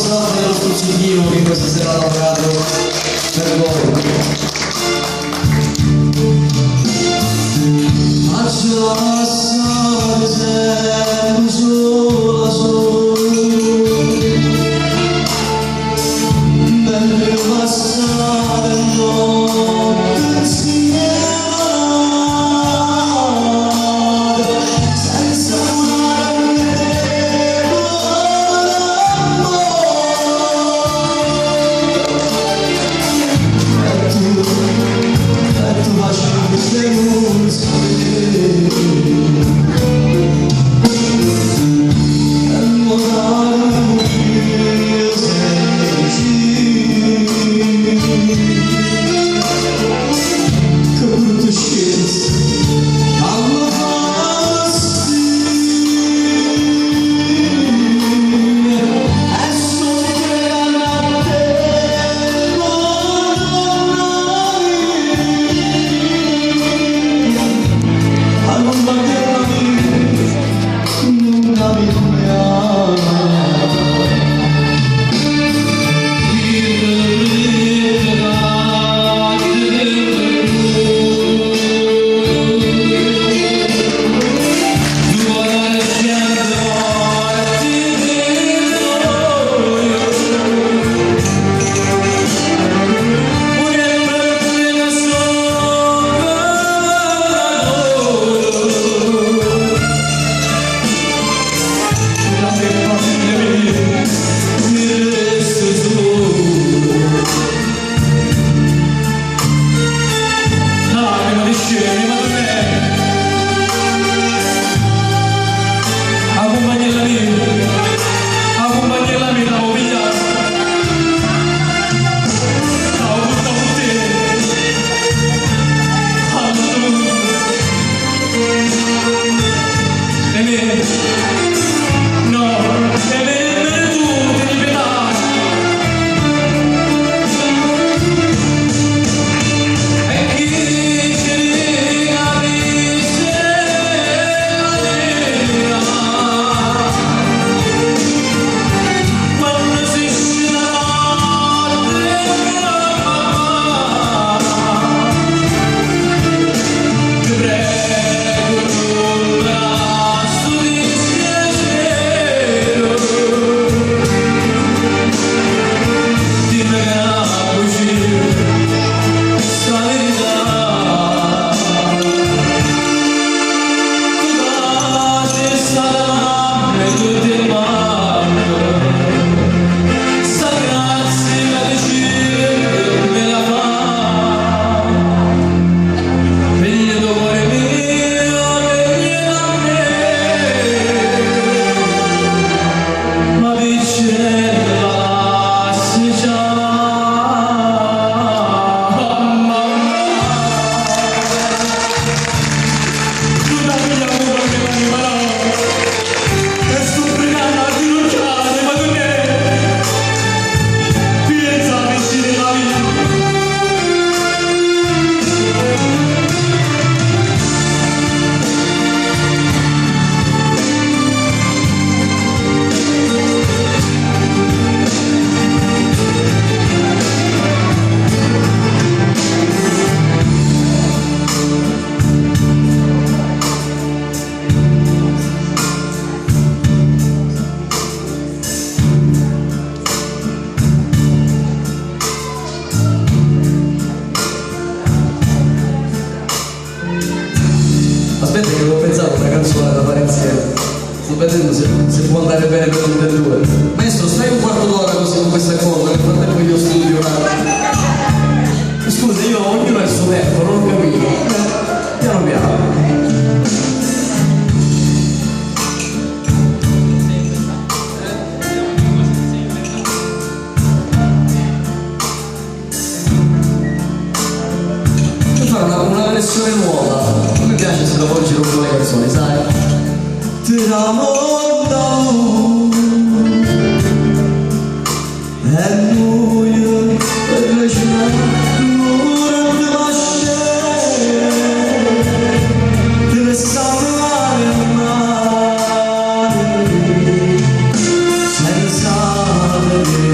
applauso dello stuzzichino che questa sera ha lavorato per voi. Faccio passare sempre sola mentre passare notte insieme senza Aspetta che avevo pensato una canzone da fare insieme. Sto vedendo se può andare bene per tutte e due. Maestro, stai un quarto d'ora così con questa cosa, nel frattempo io studio un attimo. Scusa, io ognuno ha il suo tempo, non ho capito. Piano piano. Una versione nuova, a me piace se lavori con le canzoni, sai? Ti ramondavo e noi per le cene l'ora di masce ti restavo male senza vedere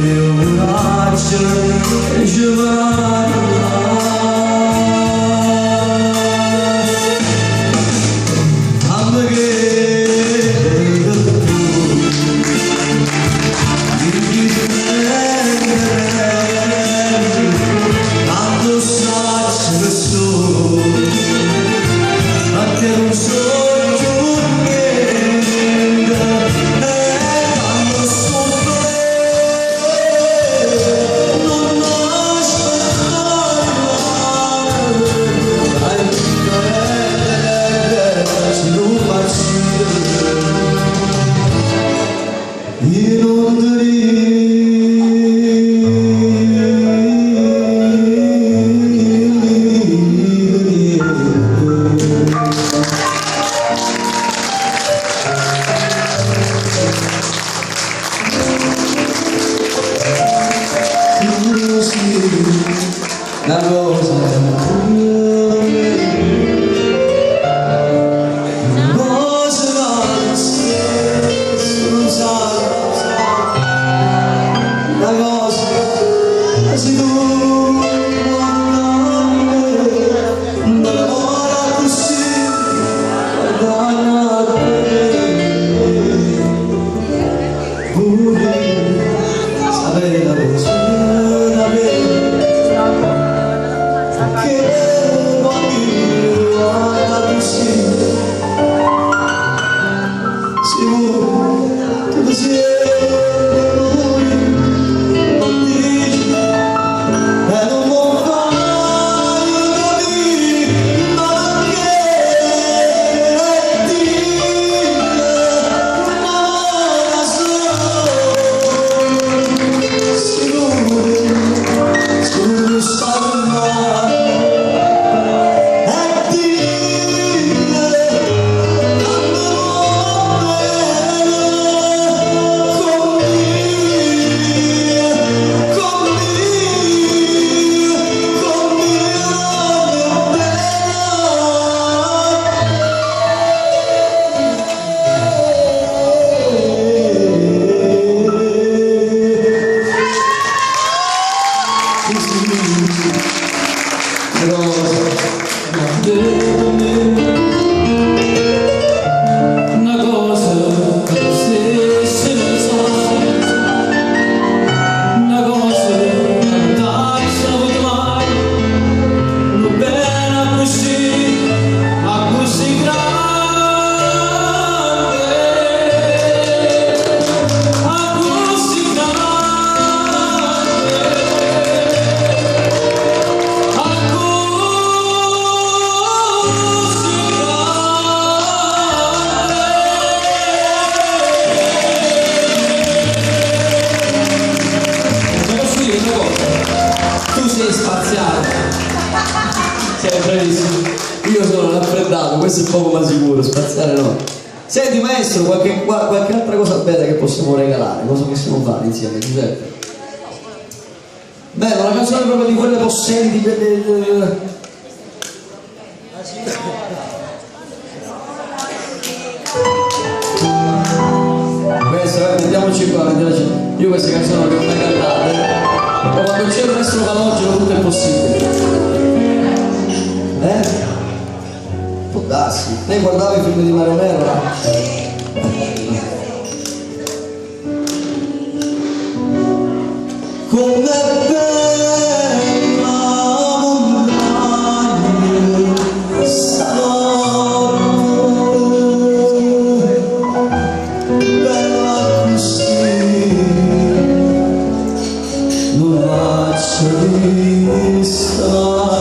una cosa io sono raffreddato, questo è poco ma sicuro, spaziale no. Senti maestro, qualche altra cosa bella che possiamo regalare, cosa possiamo fare insieme, Giuseppe? Bella, una canzone proprio di quelle possenti, questa, mettiamoci qua, io queste canzoni non le ho mai cantate, ma quando c'è il maestro Calogero tutto è possibile. Può darsi. Lei guardava i film di Mario Merola? Come bella montagna stanotte, bella così, non lascia di stare.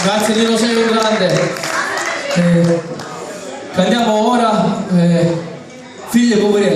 Grazie Nino, sei un grande. Cantiamo ora Figlie poverette.